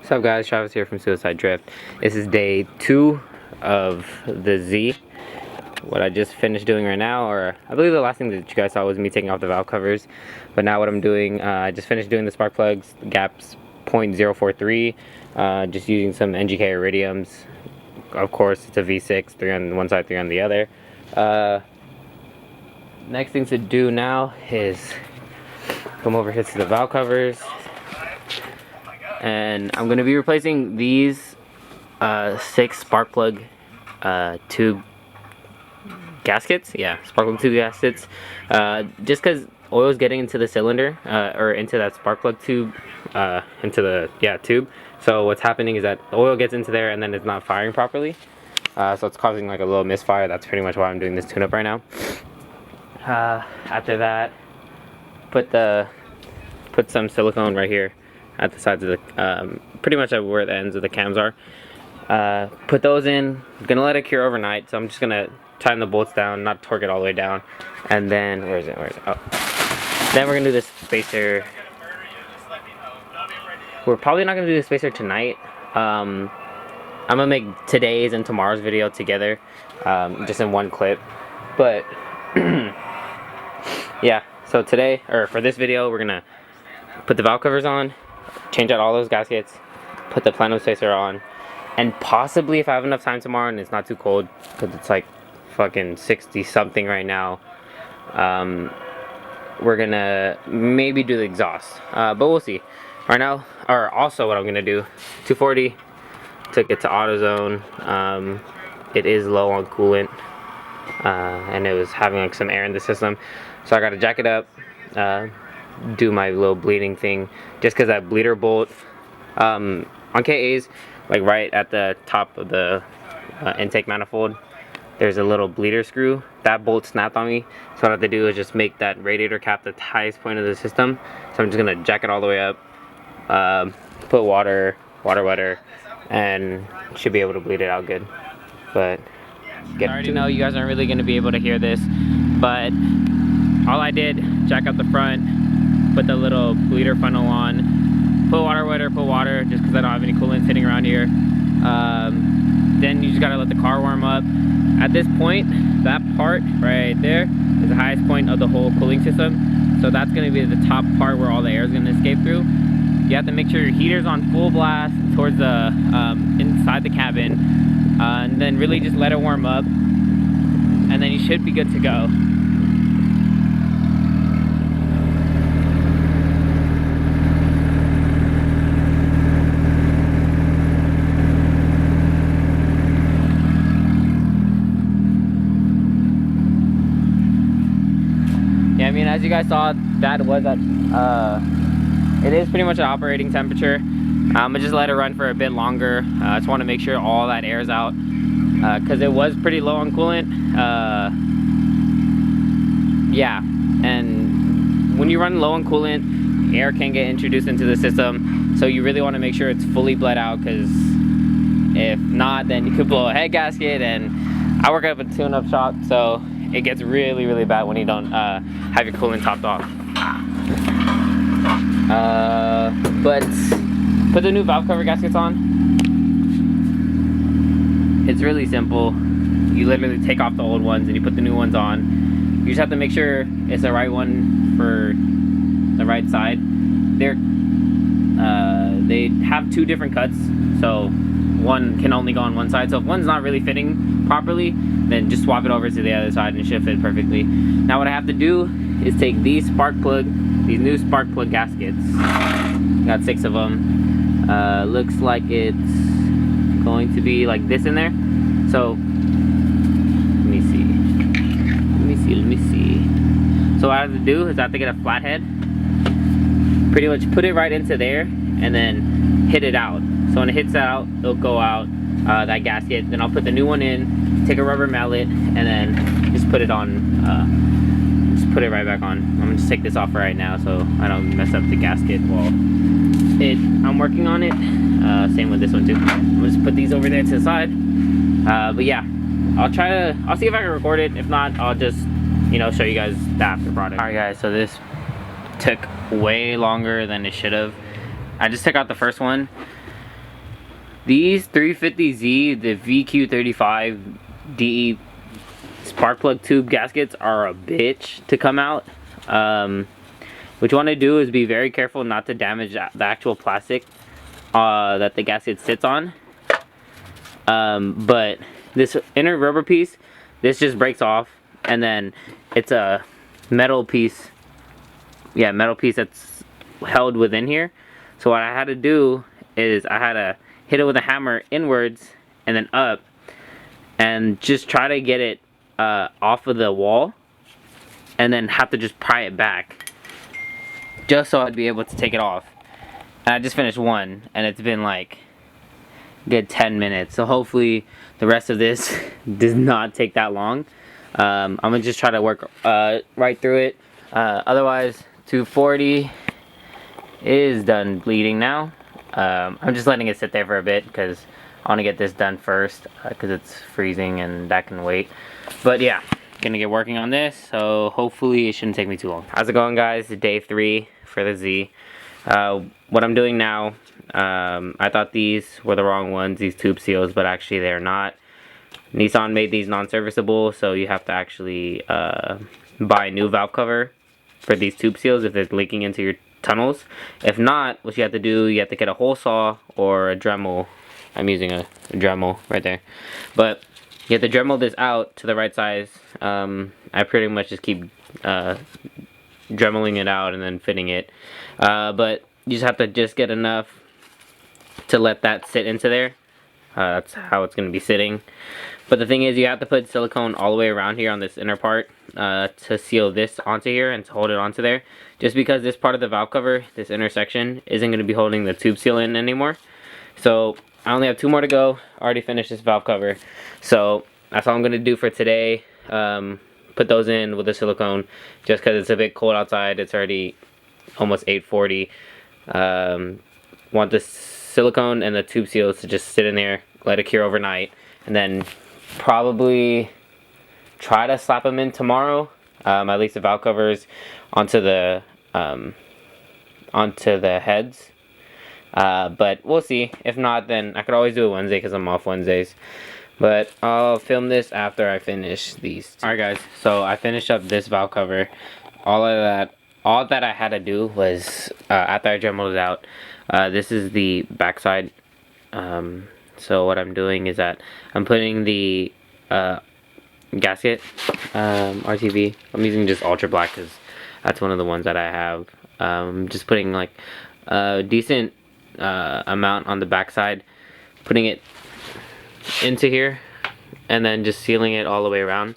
What's up guys, Travis here from Suicide Drift. This is day 2 of the Z. What I just finished doing right now, or I believe the last thing that you guys saw was me taking off the valve covers. But now what I'm doing, I just finished doing the spark plugs, gaps 0.043, just using some NGK iridiums. Of course it's a V6, 3 on one side, 3 on the other. Next thing to do now is come over here to the valve covers. And I'm going to be replacing these 6 spark plug tube gaskets. Yeah, spark plug tube gaskets. Just because oil is getting into the cylinder or into that spark plug tube, into the tube. So what's happening is that the oil gets into there and then it's not firing properly. So it's causing like a little misfire. That's pretty much why I'm doing this tune-up right now. After that, put some silicone right here at the sides of the, pretty much at where the ends of the cams are. Put those in. I'm gonna let it cure overnight, so I'm just gonna tighten the bolts down, not torque it all the way down. And then, where is it? Oh. Then we're gonna do this spacer. We're probably not gonna do the spacer tonight. I'm gonna make today's and tomorrow's video together, just in one clip. But, yeah, so today, or for this video, we're gonna put the valve covers on, change out all those gaskets, put the plenum spacer on, and possibly if I have enough time tomorrow and it's not too cold, because it's like fucking 60 something right now, we're gonna maybe do the exhaust, but we'll see. Right now, or also what I'm gonna do, 240, took it to AutoZone. It is low on coolant, and it was having like some air in the system, so I gotta jack it up, do my little bleeding thing, just because that bleeder bolt on KA's, like right at the top of the intake manifold, there's a little bleeder screw. That bolt snapped on me, so what I have to do is just make that radiator cap the highest point of the system. So I'm just gonna jack it all the way up, put water wetter, and should be able to bleed it out good. But I already know you guys aren't really gonna be able to hear this, but all I did, jack up the front, put the little bleeder funnel on, put water wetter, put water, just because I don't have any coolant sitting around here. Then you just gotta let the car warm up. At this point, that part right there is the highest point of the whole cooling system. So that's gonna be the top part where all the air is gonna escape through. You have to make sure your heater's on full blast towards the inside the cabin, and then really just let it warm up, and then you should be good to go. I mean, as you guys saw, that was at, it is pretty much an operating temperature. I'm gonna just let it run for a bit longer. I just want to make sure all that air is out, because it was pretty low on coolant. Yeah, and when you run low on coolant, air can get introduced into the system, so you really want to make sure it's fully bled out, because if not, then you could blow a head gasket. And I work at a tune-up shop, so it gets really, really bad when you don't have your coolant topped off. But put the new valve cover gaskets on. It's really simple. You literally take off the old ones and you put the new ones on. You just have to make sure it's the right one for the right side. They have 2 different cuts, so one can only go on one side. So if one's not really fitting properly, then just swap it over to the other side and it should fit perfectly. Now what I have to do is take these new spark plug gaskets. Got 6 of them. Looks like it's going to be like this in there. So let me see. So what I have to do is I have to get a flathead, pretty much put it right into there, and then hit it out. So when it hits out, it'll go out, that gasket. Then I'll put the new one in, take a rubber mallet, and then just put it on, just put it right back on. I'm gonna just take this off right now so I don't mess up the gasket while I'm working on it. Same with this one too. I'm gonna just put these over there to the side. But yeah, I'll see if I can record it. If not, I'll just, show you guys the after product. Alright guys, so this took way longer than it should have. I just took out the first one. These 350Z, the VQ35DE spark plug tube gaskets are a bitch to come out. What you want to do is be very careful not to damage the actual plastic that the gasket sits on. But this inner rubber piece, this just breaks off, and then it's a metal piece. Yeah, metal piece that's held within here. So what I had to do is I had to hit it with a hammer inwards and then up, and just try to get it off of the wall, and then have to just pry it back, just so I'd be able to take it off. And I just finished one, and it's been like a good 10 minutes. So hopefully the rest of this does not take that long. I'm gonna just try to work right through it. Otherwise, 240 is done bleeding now. I'm just letting it sit there for a bit because I want to get this done first because it's freezing and that can wait. But yeah, gonna get working on this, so hopefully it shouldn't take me too long. How's it going, guys? Day 3 for the Z. What I'm doing now, I thought these were the wrong ones, these tube seals, but actually they're not. Nissan made these non-serviceable, so you have to actually buy a new valve cover for these tube seals if they're leaking into your tunnels. If not, what you have to do, you have to get a hole saw or a Dremel. I'm using a Dremel right there. But you have to Dremel this out to the right size. I pretty much just keep Dremeling it out and then fitting it. But you just have to just get enough to let that sit into there. That's how it's going to be sitting. But the thing is, you have to put silicone all the way around here on this inner part to seal this onto here and to hold it onto there. Just because this part of the valve cover, this inner section, isn't going to be holding the tube seal in anymore. So I only have 2 more to go. I already finished this valve cover. So that's all I'm going to do for today. Put those in with the silicone just because it's a bit cold outside. It's already almost 8:40. Want the silicone and the tube seals to just sit in there, let it cure overnight, and then probably try to slap them in tomorrow. At least the valve covers onto the heads. But we'll see. If not, then I could always do it Wednesday because I'm off Wednesdays. But I'll film this after I finish these. Alright guys, so I finished up this valve cover. All that I had to do was, after I dremeled it out, this is the backside. So what I'm doing is that I'm putting the gasket, RTV. I'm using just ultra black because that's one of the ones that I have. Just putting like a decent amount on the backside, putting it into here, and then just sealing it all the way around.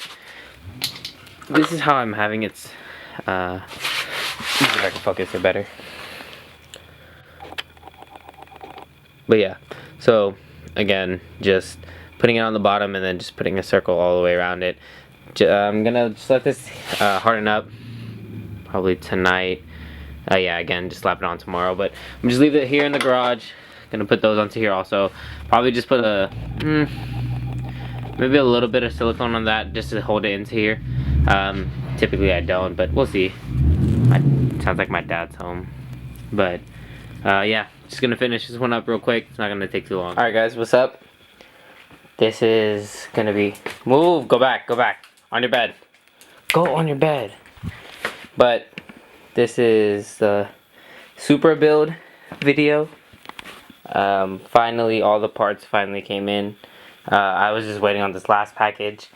This is how I'm having it. See if I can focus it better. But yeah, so again, just putting it on the bottom and then just putting a circle all the way around it. I'm gonna just let this harden up probably tonight. Yeah, again, just slap it on tomorrow, but I'm just leave it here in the garage. Gonna put those onto here also. Probably just put a maybe a little bit of silicone on that just to hold it into here. Typically I don't, but we'll see. Sounds like my dad's home. But yeah, just gonna finish this one up real quick. It's not gonna take too long. Alright guys, what's up? This is gonna be, move, go back on your bed, go on your bed. But this is the super build video. Finally, all the parts finally came in. I was just waiting on this last package.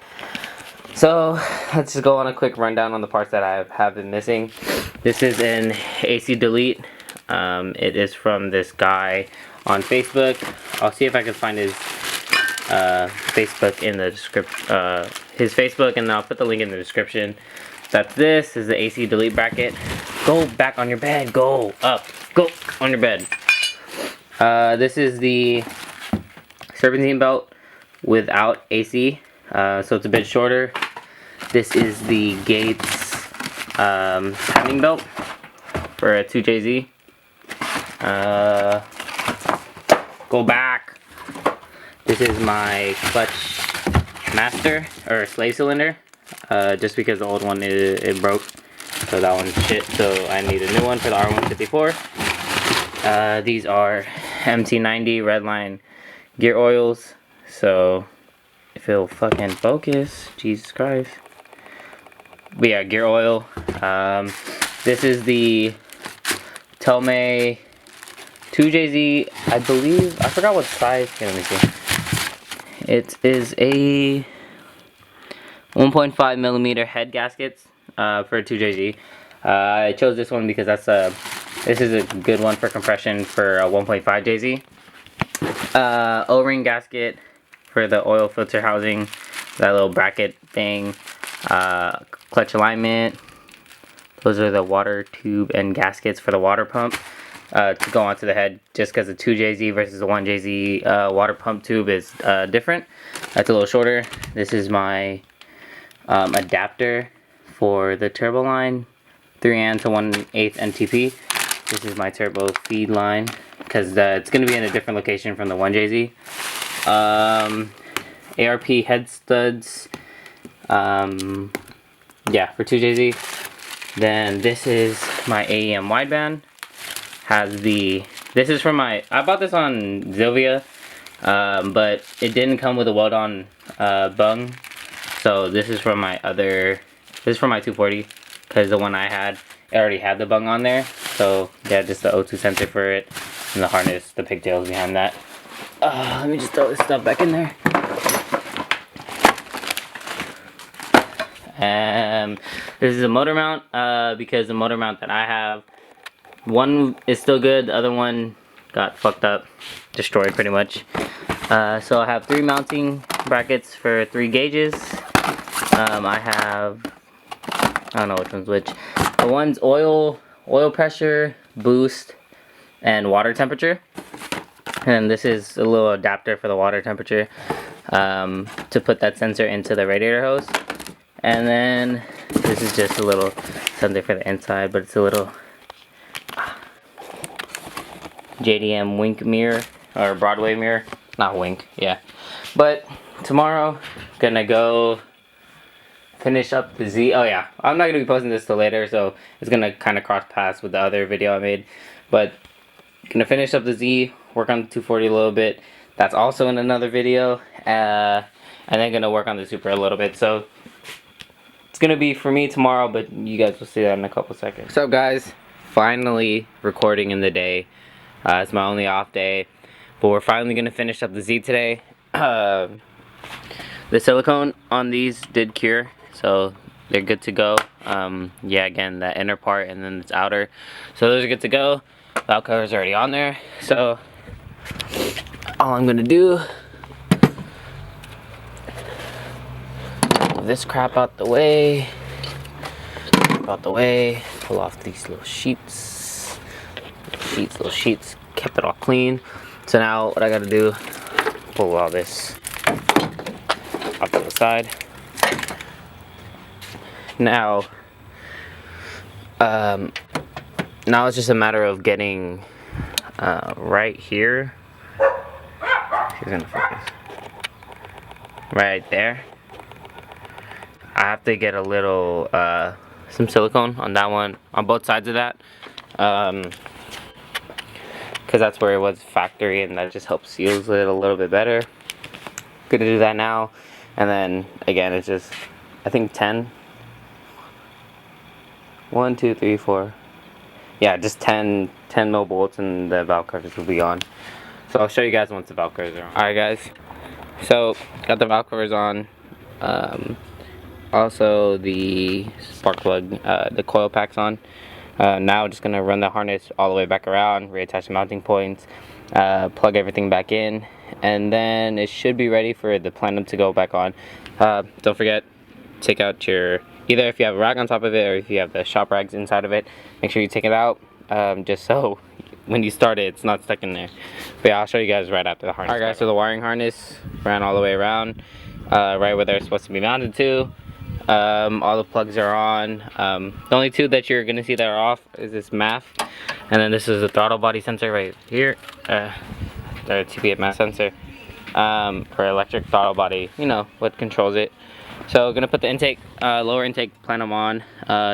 So let's just go on a quick rundown on the parts that I have been missing. This is an AC delete. It is from this guy on Facebook. I'll see if I can find his Facebook in the description. His Facebook, and I'll put the link in the description. That's this is the AC delete bracket. Go back on your bed. Go up. Go on your bed. This is the serpentine belt without AC, so it's a bit shorter. This is the Gates timing belt for a 2JZ. Go back. This is my clutch master or slave cylinder. Just because the old one it broke, so that one's shit. So I need a new one for the R154. These are MT90 Redline gear oils. So if it'll fucking focus, Jesus Christ. But yeah, gear oil. This is the Tome 2JZ, I believe. I forgot what size. Here, let me see. It is a 1.5 millimeter head gaskets for 2JZ. I chose this one because this is a good one for compression for a 1.5 JZ. O-ring gasket for the oil filter housing, that little bracket thing. Clutch alignment. Those are the water tube and gaskets for the water pump to go onto the head, just because the 2JZ versus the 1JZ water pump tube is different. That's a little shorter. This is my adapter for the turbo line, 3N to 1/8 NTP. This is my turbo feed line, because it's going to be in a different location from the 1JZ. ARP head studs, yeah, for 2JZ. Then this is my AEM wideband. This is from I bought this on Zilvia, but it didn't come with a weld-on bung. So this is from my 240, because the one I had, it already had the bung on there. So yeah, just the O2 sensor for it, and the harness, the pigtails behind that. Let me just throw this stuff back in there. This is a motor mount, because the motor mount that I have, one is still good, the other one got fucked up, destroyed pretty much. So I have 3 mounting brackets for 3 gauges. I don't know which one's which. The one's oil pressure, boost, and water temperature. And this is a little adapter for the water temperature, to put that sensor into the radiator hose. And then this is just a little sensor for the inside, but it's a little JDM wink mirror, or Broadway mirror, not wink, yeah. But tomorrow, gonna go finish up the Z. Oh yeah, I'm not gonna be posting this till later, so it's gonna kind of cross paths with the other video I made. But gonna finish up the Z, work on the 240 a little bit. That's also in another video, and then gonna work on the Super a little bit. So it's gonna be for me tomorrow, but you guys will see that in a couple seconds. What's up, guys? Finally recording in the day. It's my only off day, but we're finally gonna finish up the Z today. The silicone on these did cure, so they're good to go. Yeah, again, that inner part and then this outer, so those are good to go. Valve cover's already on there, so all I'm gonna do, move this crap out the way, pull off these little sheets, kept it all clean. So now what I gotta do, pull all this off to the side. Now it's just a matter of getting right here. She's gonna focus. Right there. I have to get a little some silicone on that one, on both sides of that, because that's where it was factory, and that just helps seals it a little bit better. Gonna do that now, and then again, it's just, I think 10. 1, 2, 3, 4. Yeah, just 10 mil bolts, and the valve covers will be on. So I'll show you guys once the valve covers are on. Alright guys, so got the valve covers on. Also the spark plug, the coil pack's on. Now just gonna run the harness all the way back around, reattach the mounting points, plug everything back in, and then it should be ready for the plenum to go back on. Don't forget, take out your, either if you have a rag on top of it or if you have the shop rags inside of it, make sure you take it out, just so when you start it, it's not stuck in there. But yeah, I'll show you guys right after the harness. Alright guys, so the wiring harness ran all the way around, right where they're supposed to be mounted to. All the plugs are on. The only two that you're gonna see that are off is this MAF, and then this is the throttle body sensor right here, the TPF MAF sensor, for electric throttle body, you know what controls it. So gonna put the intake, lower intake plenum on,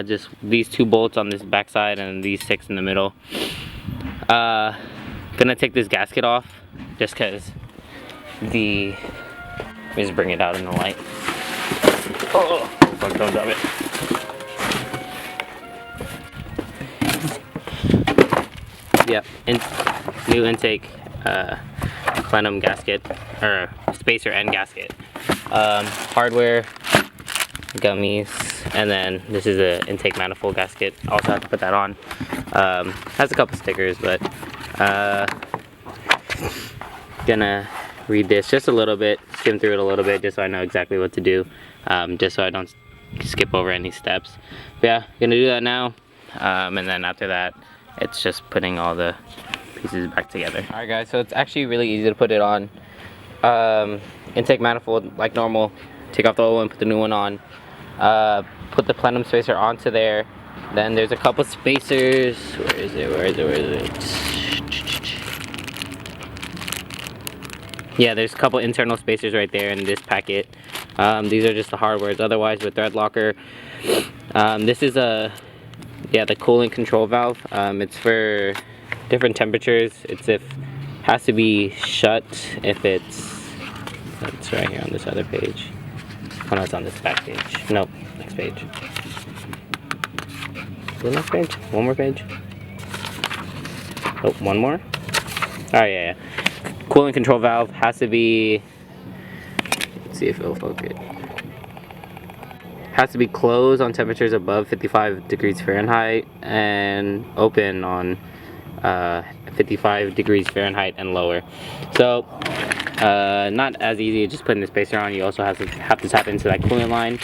just these 2 bolts on this back side and these 6 in the middle. Gonna take this gasket off just because the, let me just bring it out in the light. Oh, fuck, don't drop it. Yep, new intake plenum gasket, or spacer and gasket. Hardware, gummies, and then this is an intake manifold gasket. Also have to put that on. Has a couple stickers, but gonna read this just a little bit, skim through it a little bit, just so I know exactly what to do, just so I don't skip over any steps. But yeah, gonna do that now, and then after that, it's just putting all the pieces back together. All right, guys, so it's actually really easy to put it on. Intake manifold like normal. Take off the old one, put the new one on. Put the plenum spacer onto there. Then there's a couple spacers. Where is it? Yeah, there's a couple internal spacers right there in this packet. These are just the hardwares. Otherwise, with thread locker, this is the coolant control valve. It's for different temperatures. Has to be shut if it's right here on this other page. Oh no, it's on this back page. Nope, next page. The next page? One more page? Oh, one more? Oh yeah. Coolant control valve has to be, let's see if it'll focus. Has to be closed on temperatures above 55 degrees Fahrenheit and open on 55 degrees Fahrenheit and lower. So not as easy as just putting the spacer on. You also have to tap into that coolant line.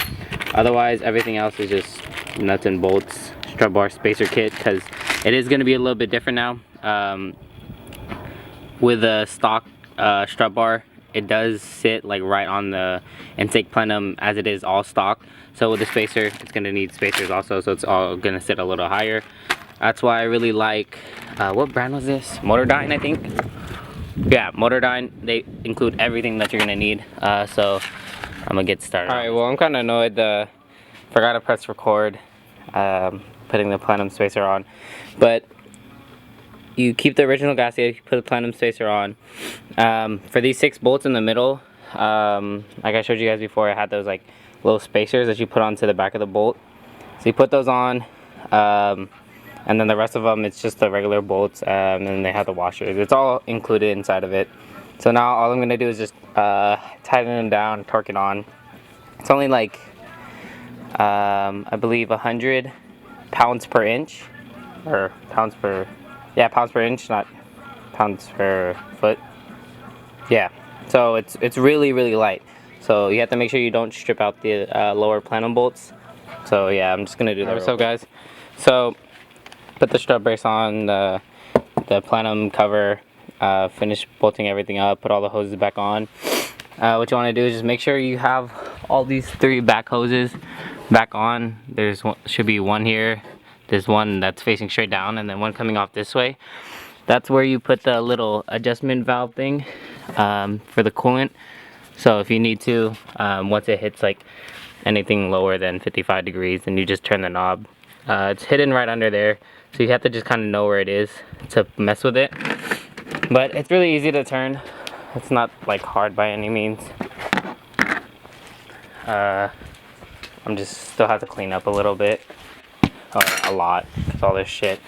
Otherwise, everything else is just nuts and bolts, strut bar, spacer kit, because it is going to be a little bit different now. With a stock strut bar, it does sit like right on the intake plenum as it is all stock. So with the spacer, it's going to need spacers also, so it's all going to sit a little higher. That's why I really like, what brand was this? Motordyne, I think. Yeah, Motordyne. They include everything that you're going to need. So I'm going to get started. Alright, well, I'm kind of annoyed. Forgot to press record, putting the plenum spacer on. But you keep the original gasket, you put the plenum spacer on. For these 6 bolts in the middle, like I showed you guys before, I had those like little spacers that you put onto the back of the bolt. So you put those on, and then the rest of them, it's just the regular bolts, and then they have the washers. It's all included inside of it. So now all I'm gonna do is just tighten them down, torque it on. It's only like, I believe 100 pounds per inch, or pounds per, yeah, pounds per inch, not pounds per foot. Yeah, so it's really, really light. So you have to make sure you don't strip out the lower plenum bolts. So yeah, I'm just gonna do that. What's up, guys? So put the strut brace on, the plenum cover, finish bolting everything up, put all the hoses back on. What you want to do is just make sure you have all these 3 back hoses back on. Should be one here. There's one that's facing straight down, and then one coming off this way. That's where you put the little adjustment valve thing for the coolant. So if you need to, once it hits like anything lower than 55 degrees, then you just turn the knob. It's hidden right under there, so you have to just kind of know where it is to mess with it. But it's really easy to turn. It's not like hard by any means. I'm just still have to clean up a little bit, a lot, with all this shit.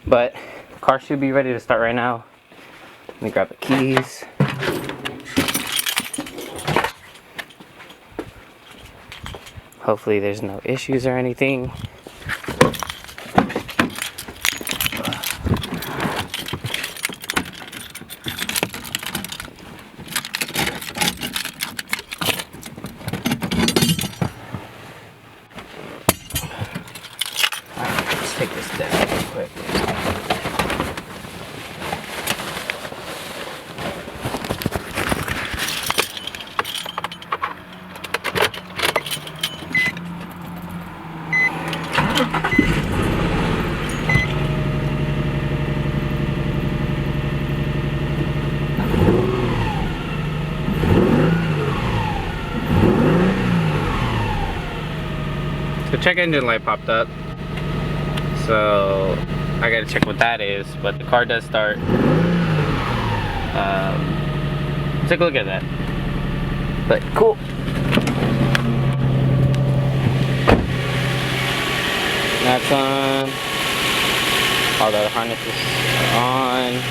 But the car should be ready to start right now. Let me grab the keys. Hopefully there's no issues or anything. Let's take this down real quick. The check engine light popped up, so I gotta check what that is, but the car does start. take a look at that. But cool. That's on. All the harnesses are on.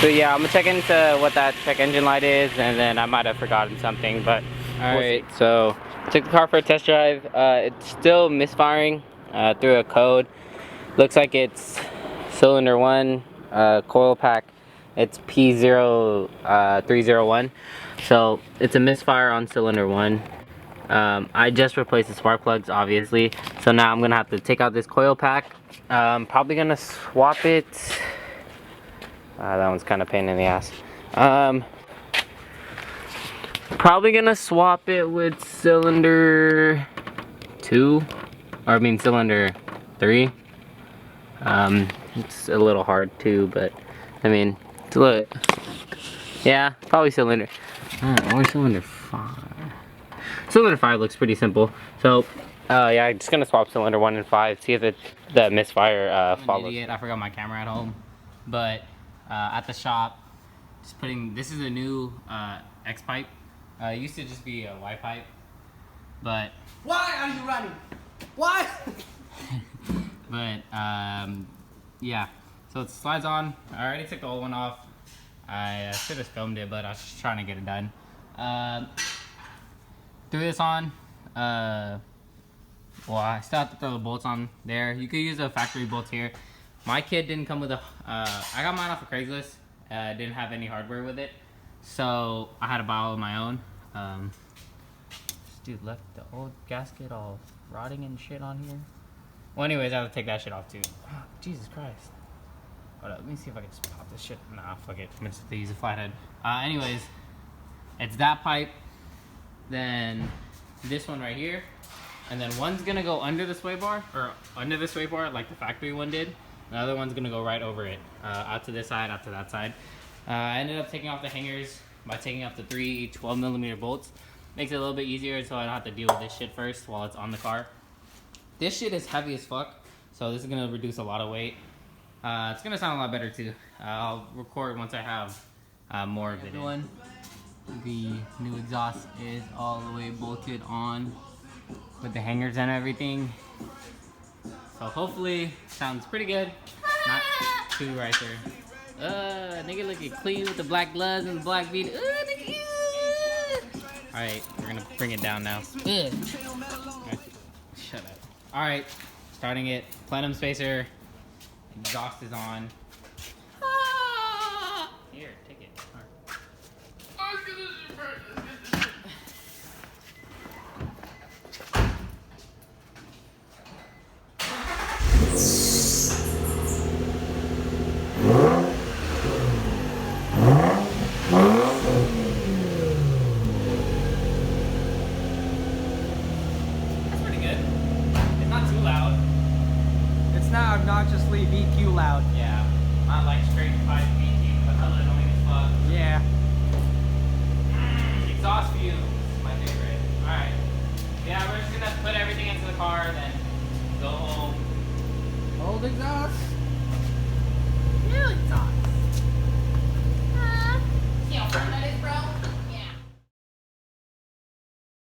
So yeah, I'm gonna check into what that check engine light is, and then I might have forgotten something, but alright, so took the car for a test drive. It's still misfiring through a code. Looks like it's cylinder 1, coil pack. It's P0301. So it's a misfire on cylinder 1. I just replaced the spark plugs, obviously. So now I'm gonna have to take out this coil pack. Probably gonna swap it. That one's kind of pain in the ass. Probably gonna swap it with cylinder 2, or I mean cylinder 3. It's a little hard too, but I mean, it's a little, yeah, probably cylinder, or cylinder 5. Cylinder 5 looks pretty simple. So, yeah, I'm just gonna swap cylinder 1 and 5, see if the misfire follows. Idiot, I forgot my camera at home, but at the shop, just putting, this is a new X pipe. It used to just be a Y pipe, but why are you running? Why? But yeah, so it slides on. I already took the old one off. I should have filmed it, but I was just trying to get it done. Threw this on. Well, I still have to throw the bolts on there. You could use the factory bolts here. My kit didn't come with a, I got mine off of Craigslist. Didn't have any hardware with it. So I had to buy all of my own. This dude left the old gasket all rotting and shit on here. Well, anyways, I have to take that shit off too. Oh, Jesus Christ. Hold up, let me see if I can just pop this shit. Nah, fuck it. I'm just gonna use a flathead. Anyways, it's that pipe, then this one right here, and then one's gonna go under the sway bar, or under the sway bar like the factory one did. The other one's gonna go right over it, out to this side, out to that side. I ended up taking off the hangers by taking off the 3 12mm bolts. Makes it a little bit easier so I don't have to deal with this shit first while it's on the car. This shit is heavy as fuck, so this is gonna reduce a lot of weight. It's gonna sound a lot better too. I'll record once I have more of it. Everyone, the new exhaust is all the way bolted on with the hangers and everything. So hopefully, sounds pretty good. Not too right there. Nigga looking clean with the black gloves and the black beat. Alright, we're gonna bring it down now. Right. Shut up. Alright, starting it. Plenum spacer. Exhaust is on. Here, take it. Obnoxiously BQ loud. Yeah, not like straight 5 BQ, but hella annoying as fuck. Yeah. Exhaust fumes is my favorite. Alright. Yeah, we're just gonna put everything into the car and then go home. Old exhaust. New exhaust.